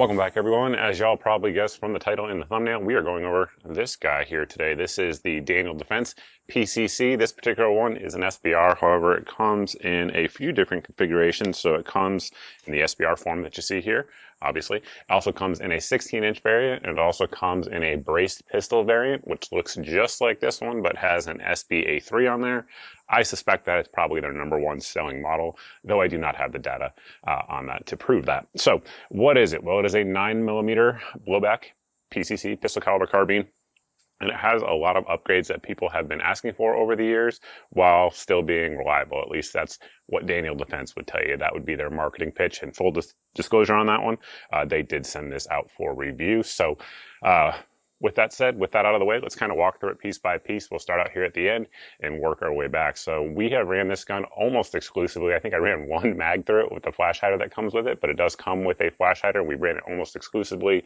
Welcome back, everyone. As y'all probably guessed from the title and the thumbnail, we are going over this guy here today. This is the Daniel Defense PCC. This particular one is an SBR. However, it comes in a few different configurations. So it comes in the SBR form that you see here, obviously. It also comes in a 16-inch variant, and it also comes in a braced pistol variant, which looks just like this one, but has an SBA3 on there. I suspect that it's probably their #1 selling model, though I do not have the data on that to prove that. So what is it? Well, it is a 9mm blowback PCC, pistol caliber carbine. And it has a lot of upgrades that people have been asking for over the years while still being reliable. At least that's what Daniel Defense would tell you. That would be their marketing pitch. And full disclosure on that one, they did send this out for review. So with that said, with that out of the way, let's kind of walk through it piece by piece. We'll start out here at the end and work our way back. So we have ran this gun almost exclusively. I think I ran one mag through it with the flash hider that comes with it, but it does come with a flash hider. We ran it almost exclusively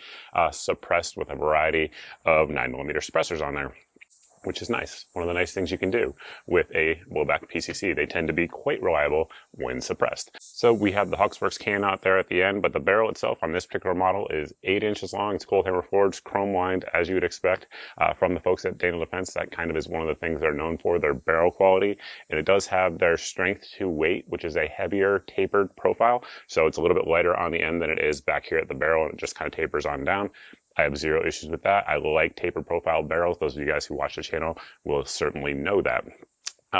suppressed with a variety of 9mm suppressors on there, which is nice. One of the nice things you can do with a blowback PCC. They tend to be quite reliable when suppressed. So we have the Huxworks can out there at the end, but the barrel itself on this particular model is 8 inches long. It's cold hammer forged, chrome lined, as you would expect from the folks at Daniel Defense. That kind of is one of the things they're known for, their barrel quality. And it does have their strength to weight, which is a heavier tapered profile. So it's a little bit lighter on the end than it is back here at the barrel, and it just kind of tapers on down. I have zero issues with that. I like tapered profile barrels. Those of you guys who watch the channel will certainly know that.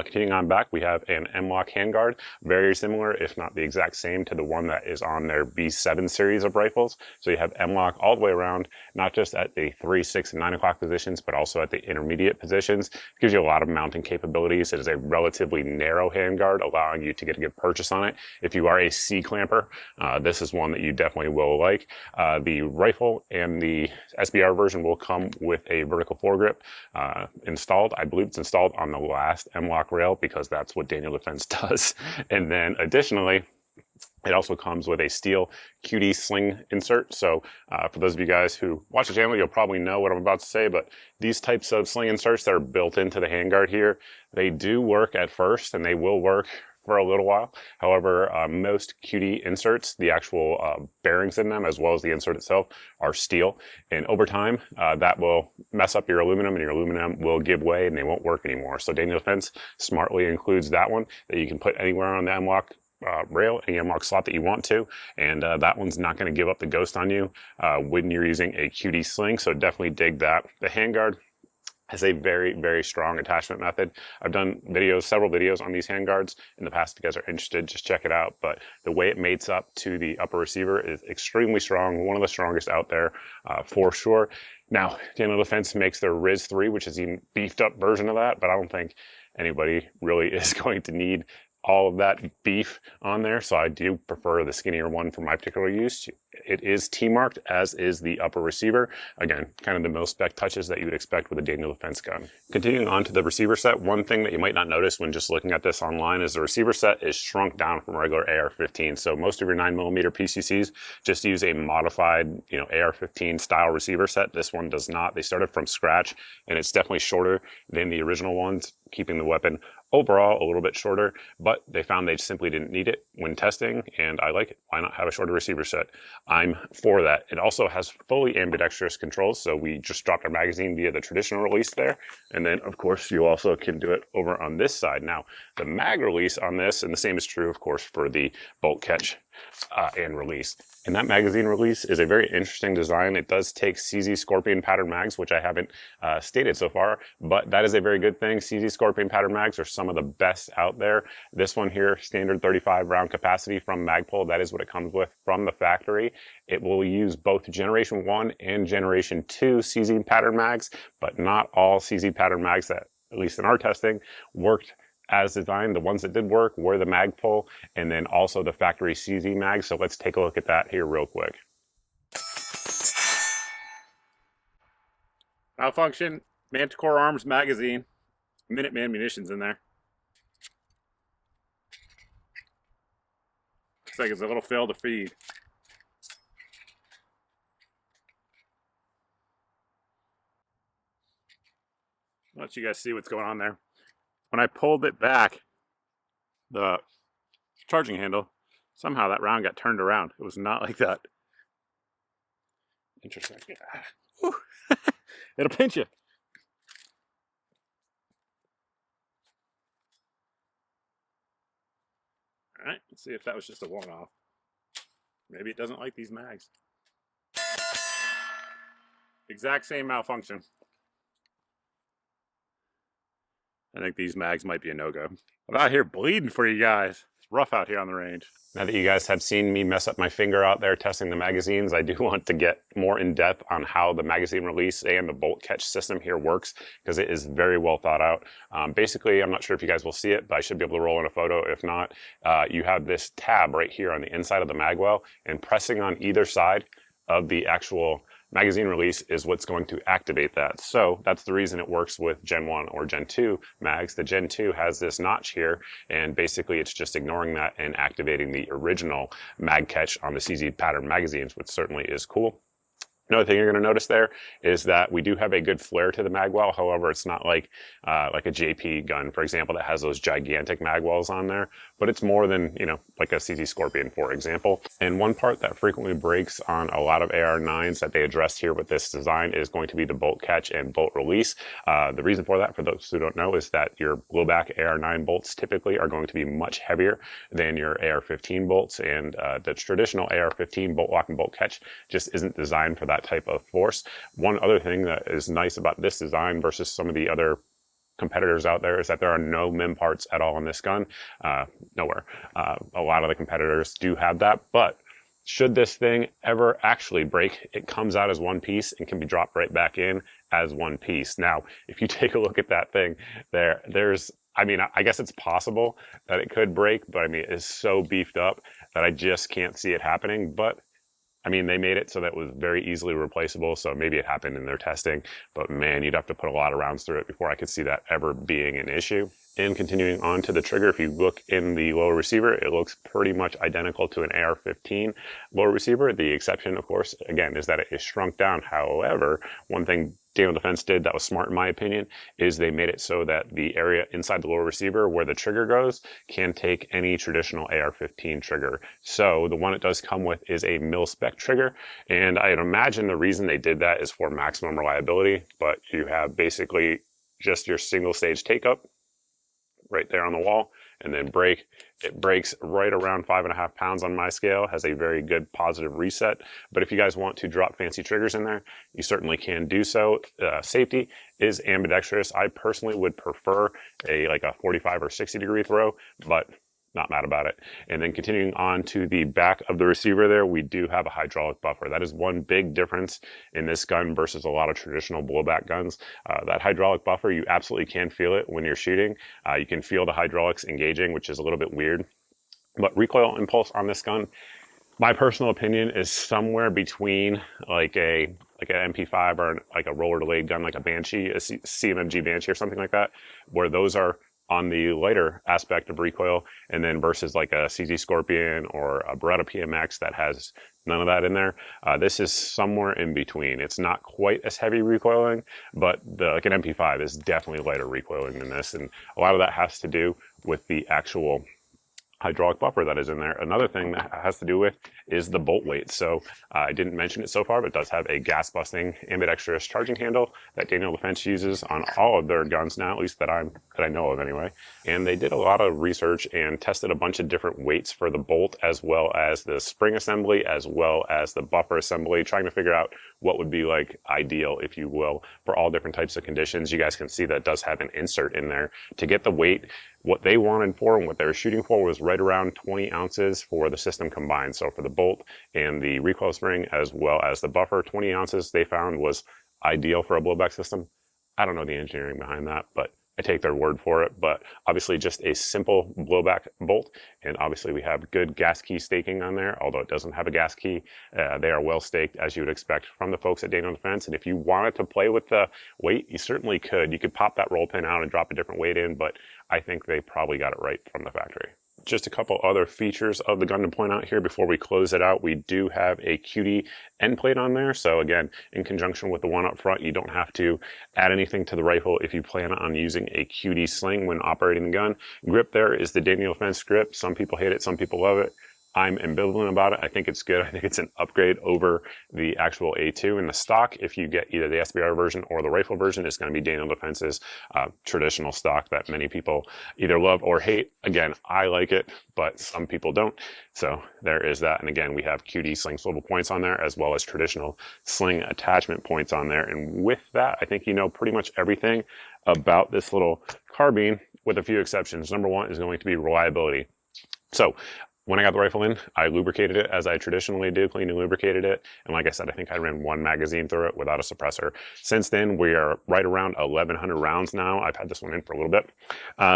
Continuing on back, we have an M-LOK handguard, very similar, if not the exact same, to the one that is on their B7 series of rifles. So you have M-LOK all the way around, not just at the 3, 6, and 9 o'clock positions, but also at the intermediate positions. It gives you a lot of mounting capabilities. It is a relatively narrow handguard, allowing you to get a good purchase on it. If you are a C-clamper, this is one that you definitely will like. The rifle and the SBR version will come with a vertical foregrip installed. I believe it's installed on the last M-LOK rail because that's what Daniel Defense does. And then additionally, it also comes with a steel QD sling insert. So for those of you guys who watch the channel, you'll probably know what I'm about to say, but these types of sling inserts that are built into the handguard here, they do work at first and they will work for a little while. However, most QD inserts, the actual bearings in them, as well as the insert itself, are steel. And over time, that will mess up your aluminum, and your aluminum will give way and they won't work anymore. So Daniel Defense smartly includes that one that you can put anywhere on the M-LOK rail, any M-LOK slot that you want to. And that one's not going to give up the ghost on you when you're using a QD sling. So definitely dig that. The handguard has a very, very strong attachment method. I've done several videos on these handguards in the past. If you guys are interested, just check it out. But the way it mates up to the upper receiver is extremely strong, one of the strongest out there for sure. Now, Daniel Defense makes their Riz 3, which is a beefed up version of that, but I don't think anybody really is going to need all of that beef on there. So I do prefer the skinnier one for my particular use. It is T-marked, as is the upper receiver. Again, kind of the mil-spec touches that you would expect with a Daniel Defense gun. Continuing on to the receiver set, one thing that you might not notice when just looking at this online is the receiver set is shrunk down from regular AR-15. So most of your 9mm PCCs just use a modified, AR-15 style receiver set. This one does not. They started from scratch, and it's definitely shorter than the original ones, keeping the weapon overall a little bit shorter, but they found they simply didn't need it when testing, and I like it. Why not have a shorter receiver set? I'm for that. It also has fully ambidextrous controls, so we just dropped our magazine via the traditional release there, and then of course you also can do it over on this side. Now, the mag release on this, and the same is true of course for the bolt catch and release. And that magazine release is a very interesting design. It does take CZ Scorpion pattern mags, which I haven't stated so far, but that is a very good thing. CZ Scorpion pattern mags are some of the best out there. This one here, standard 35 round capacity from Magpul, that is what it comes with from the factory. It will use both Generation 1 and Generation 2 CZ pattern mags, but not all CZ pattern mags that, at least in our testing, worked as designed. The ones that did work were the Magpul and then also the factory CZ mags. So let's take a look at that here real quick. Malfunction, Manticore Arms magazine, Minuteman munitions in there. Looks like it's a little fail to feed. I'll let you guys see what's going on there. When I pulled it back, the charging handle, somehow that round got turned around. It was not like that. Interesting. Yeah. It'll pinch you. All right, let's see if that was just a one-off. Maybe it doesn't like these mags. Exact same malfunction. I think these mags might be a no-go. I'm out here bleeding for you guys. It's rough out here on the range. Now that you guys have seen me mess up my finger out there testing the magazines, I do want to get more in depth on how the magazine release and the bolt catch system here works, because it is very well thought out. Basically, I'm not sure if you guys will see it, but I should be able to roll in a photo. If not, you have this tab right here on the inside of the mag well, and pressing on either side of the actual magazine release is what's going to activate that. So that's the reason it works with Gen 1 or Gen 2 mags. The Gen 2 has this notch here, and basically it's just ignoring that and activating the original mag catch on the CZ pattern magazines, which certainly is cool. Another thing you're going to notice there is that we do have a good flare to the magwell. However, it's not like a JP gun, for example, that has those gigantic magwells on there, but it's more than, you know, like a CZ Scorpion, for example. And one part that frequently breaks on a lot of AR9s that they addressed here with this design is going to be the bolt catch and bolt release. The reason for that, for those who don't know, is that your blowback AR9 bolts typically are going to be much heavier than your AR-15 bolts, and the traditional AR-15 bolt lock and bolt catch just isn't designed for that type of force. One other thing that is nice about this design versus some of the other competitors out there is that there are no MIM parts at all on this gun. Nowhere. A lot of the competitors do have that, but should this thing ever actually break, it comes out as one piece and can be dropped right back in as one piece. Now, if you take a look at that thing, there's, I mean, I guess it's possible that it could break, but I mean, it's so beefed up that I just can't see it happening. But I mean, they made it so that it was very easily replaceable, so maybe it happened in their testing, but man, you'd have to put a lot of rounds through it before I could see that ever being an issue. And continuing on to the trigger, if you look in the lower receiver, it looks pretty much identical to an AR-15 lower receiver. The exception, of course, again, is that it is shrunk down. However, one thing Daniel Defense did that was smart in my opinion is they made it so that the area inside the lower receiver where the trigger goes can take any traditional AR-15 trigger. So the one it does come with is a mil-spec trigger, and I'd imagine the reason they did that is for maximum reliability, but you have basically just your single stage take-up right there on the wall, and then break. It breaks right around 5.5 pounds on my scale, has a very good positive reset. But if you guys want to drop fancy triggers in there, you certainly can do so. Safety is ambidextrous. I personally would prefer like a 45 or 60 degree throw, but not mad about it. And then continuing on to the back of the receiver there, we do have a hydraulic buffer. That is one big difference in this gun versus a lot of traditional blowback guns. That hydraulic buffer, you absolutely can feel it when you're shooting. You can feel the hydraulics engaging, which is a little bit weird. But recoil impulse on this gun, my personal opinion, is somewhere between like an MP5 or like a roller delayed gun, like a Banshee, a CMMG Banshee or something like that, where those are on the lighter aspect of recoil, and then versus like a CZ Scorpion or a Beretta PMX that has none of that in there. This is somewhere in between. It's not quite as heavy recoiling, but like an MP5 is definitely lighter recoiling than this, and a lot of that has to do with the actual hydraulic buffer that is in there. Another thing that has to do with is the bolt weight. So I didn't mention it so far, but it does have a gas busting ambidextrous charging handle that Daniel Defense uses on all of their guns now, at least that I know of anyway. And they did a lot of research and tested a bunch of different weights for the bolt, as well as the spring assembly, as well as the buffer assembly, trying to figure out what would be like ideal, if you will, for all different types of conditions. You guys can see that it does have an insert in there to get the weight. What they wanted for and what they were shooting for was right around 20 ounces for the system combined. So for the bolt and the recoil spring, as well as the buffer, 20 ounces they found was ideal for a blowback system. I don't know the engineering behind that, but I take their word for it. But obviously just a simple blowback bolt. And obviously we have good gas key staking on there, although it doesn't have a gas key. They are well staked, as you would expect from the folks at Daniel Defense. And if you wanted to play with the weight, you certainly could. You could pop that roll pin out and drop a different weight in, but I think they probably got it right from the factory. Just a couple other features of the gun to point out here before we close it out. We do have a QD end plate on there. So again, in conjunction with the one up front, you don't have to add anything to the rifle if you plan on using a QD sling when operating the gun. Grip there is the Daniel Defense grip. Some people hate it, some people love it. I'm ambivalent about it. I think it's good. I think it's an upgrade over the actual A2 in the stock. If you get either the SBR version or the rifle version, it's going to be Daniel Defense's traditional stock that many people either love or hate. Again, I like it, but some people don't. So there is that. And again, we have QD sling swivel points on there as well as traditional sling attachment points on there. And with that, I think you know pretty much everything about this little carbine, with a few exceptions. Number one is going to be reliability. So when I got the rifle in, I lubricated it as I traditionally do, cleaned and lubricated it. And like I said, I think I ran one magazine through it without a suppressor. Since then, we are right around 1,100 rounds now. I've had this one in for a little bit.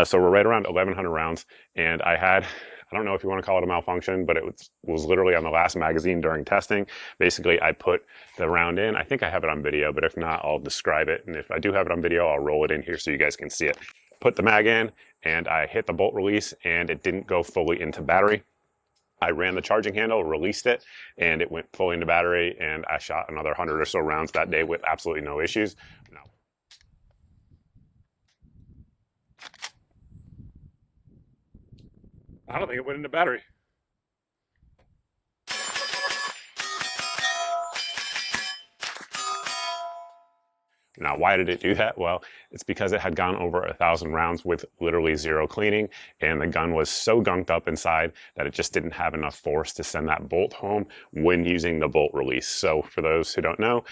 So we're right around 1,100 rounds. And I don't know if you want to call it a malfunction, but it was literally on the last magazine during testing. Basically, I put the round in. I think I have it on video, but if not, I'll describe it. And if I do have it on video, I'll roll it in here so you guys can see it. Put the mag in, and I hit the bolt release, and it didn't go fully into battery. I ran the charging handle, released it, and it went fully into battery, and I shot another 100 or so rounds that day with absolutely no issues. No. I don't think it went into battery. Now, why did it do that? Well, it's because it had gone over 1,000 rounds with literally zero cleaning, and the gun was so gunked up inside that it just didn't have enough force to send that bolt home when using the bolt release. So for those who don't know,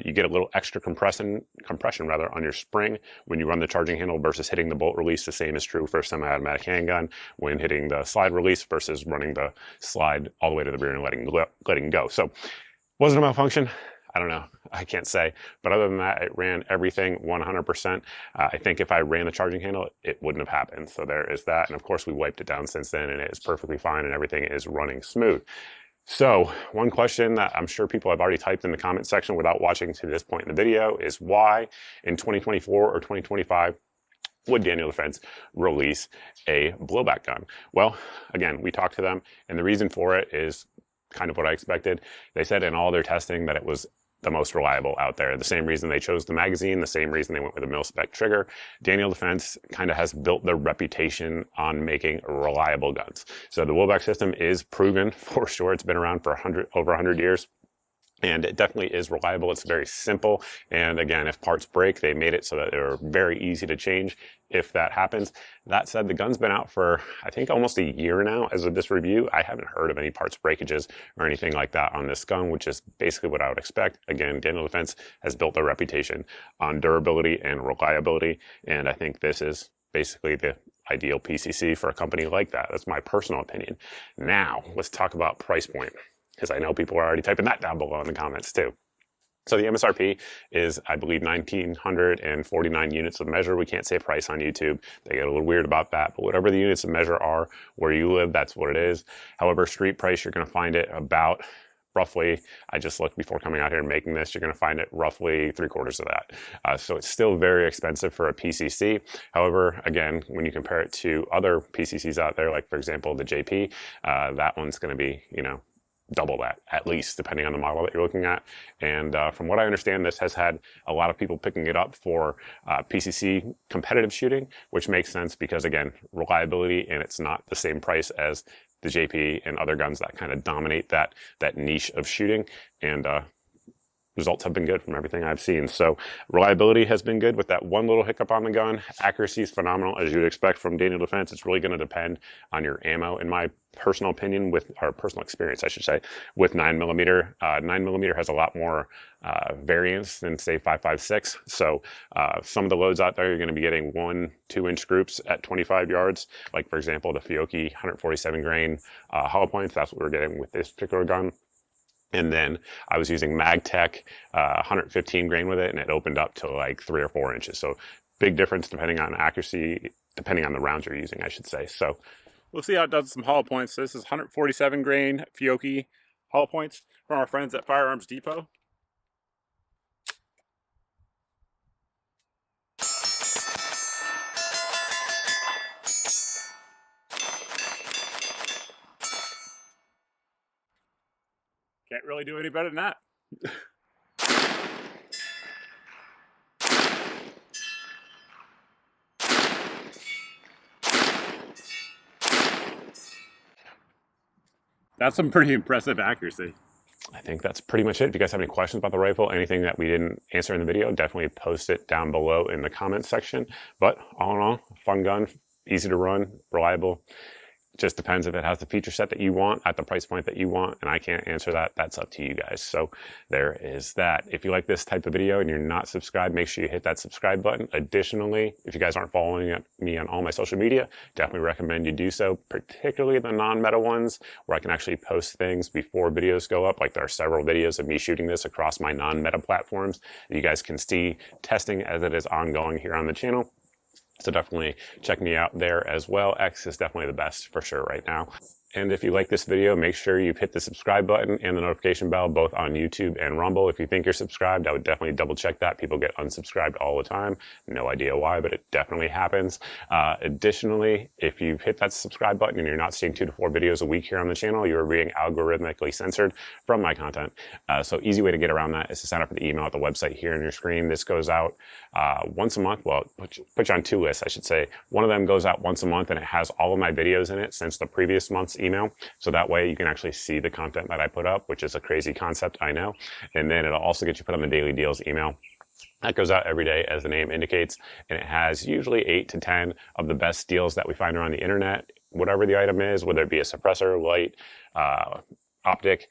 you get a little extra compression on your spring when you run the charging handle versus hitting the bolt release. The same is true for a semi-automatic handgun when hitting the slide release versus running the slide all the way to the rear and letting go. So was it a malfunction? I don't know. I can't say. But other than that, it ran everything 100%. I think if I ran the charging handle, it wouldn't have happened. So there is that. And of course, we wiped it down since then, and it is perfectly fine, and everything is running smooth. So one question that I'm sure people have already typed in the comment section without watching to this point in the video is why in 2024 or 2025 would Daniel Defense release a blowback gun? Well, again, we talked to them, and the reason for it is kind of what I expected. They said in all their testing that it was the most reliable out there. The same reason they chose the magazine, the same reason they went with a mil-spec trigger. Daniel Defense kind of has built their reputation on making reliable guns. So the blowback system is proven for sure. It's been around for over 100 years. And it definitely is reliable. It's very simple. And again, if parts break, they made it so that they're very easy to change if that happens. That said, the gun's been out for, I think, almost a year now as of this review. I haven't heard of any parts breakages or anything like that on this gun, which is basically what I would expect. Again, Daniel Defense has built their reputation on durability and reliability. And I think this is basically the ideal PCC for a company like that. That's my personal opinion. Now, let's talk about price point, because I know people are already typing that down below in the comments too. So the MSRP is, I believe, 1,949 units of measure. We can't say a price on YouTube. They get a little weird about that, but whatever the units of measure are where you live, that's what it is. However, street price, you're going to find it about roughly, I just looked before coming out here and making this, you're going to find it roughly 3/4 of that. So it's still very expensive for a PCC. However, again, when you compare it to other PCCs out there, like for example, the JP, that one's going to be, double that at least, depending on the model that you're looking at. And from what I understand, this has had a lot of people picking it up for PCC competitive shooting, which makes sense because, again, reliability, and it's not the same price as the JP and other guns that kind of dominate that niche of shooting. And results have been good from everything I've seen. So reliability has been good with that one little hiccup on the gun. Accuracy is phenomenal, as you'd expect from Daniel Defense. It's really going to depend on your ammo, in my personal opinion, or personal experience, I should say, with 9mm. 9mm has a lot more variance than, say, 5.56. So some of the loads out there, you're going to be getting 1-2-inch groups at 25 yards. Like, for example, the Fiocchi 147 grain hollow points. That's what we're getting with this particular gun. And then I was using MagTech 115 grain with it, and it opened up to like 3 or 4 inches. So big difference depending on accuracy, depending on the rounds you're using, I should say. So we'll see how it does some hollow points. So this is 147 grain Fiocchi hollow points from our friends at Firearms Depot. Can't really do any better than that. That's some pretty impressive accuracy. I think that's pretty much it. If you guys have any questions about the rifle, anything that we didn't answer in the video, definitely post it down below in the comments section. But all in all, fun gun, easy to run, reliable. Just depends if it has the feature set that you want at the price point that you want, and I can't answer that. That's up to you guys. So there is that. If you like this type of video and you're not subscribed, make sure you hit that subscribe button. Additionally, if you guys aren't following me on all my social media, definitely recommend you do so, particularly the non-meta ones where I can actually post things before videos go up. Like there are several videos of me shooting this across my non-meta platforms. You guys can see testing as it is ongoing here on the channel. So definitely check me out there as well. X is definitely the best for sure right now. And if you like this video, make sure you've hit the subscribe button and the notification bell, both on YouTube and Rumble. If you think you're subscribed, I would definitely double check that. People get unsubscribed all the time. No idea why, but it definitely happens. Additionally, if you've hit that subscribe button and you're not seeing 2 to 4 videos a week here on the channel, you're being algorithmically censored from my content. So easy way to get around that is to sign up for the email at the website here on your screen. This goes out once a month. Well, put you on 2 lists, I should say. One of them goes out once a month and it has all of my videos in it since the previous month's email. So that way you can actually see the content that I put up, which is a crazy concept, I know. And then it'll also get you put on the daily deals email. That goes out every day, as the name indicates, and it has usually 8 to 10 of the best deals that we find around the internet, whatever the item is, whether it be a suppressor, light, optic,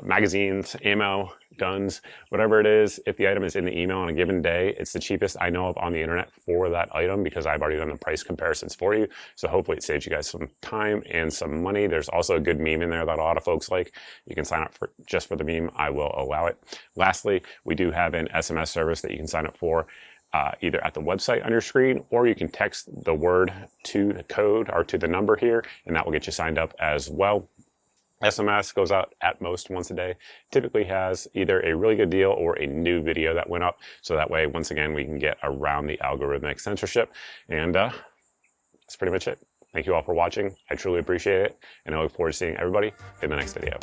magazines, ammo, guns, whatever it is. If the item is in the email on a given day, it's the cheapest I know of on the internet for that item because I've already done the price comparisons for you. So hopefully it saves you guys some time and some money. There's also a good meme in there that a lot of folks like. You can sign up for just for the meme. I will allow it. Lastly, we do have an SMS service that you can sign up for. Either at the website on your screen, or you can text the word to the code or to the number here, and that will get you signed up as well. SMS goes out at most once a day, typically has either a really good deal or a new video that went up. So that way, once again, we can get around the algorithmic censorship. And that's pretty much it. Thank you all for watching. I truly appreciate it. And I look forward to seeing everybody in the next video.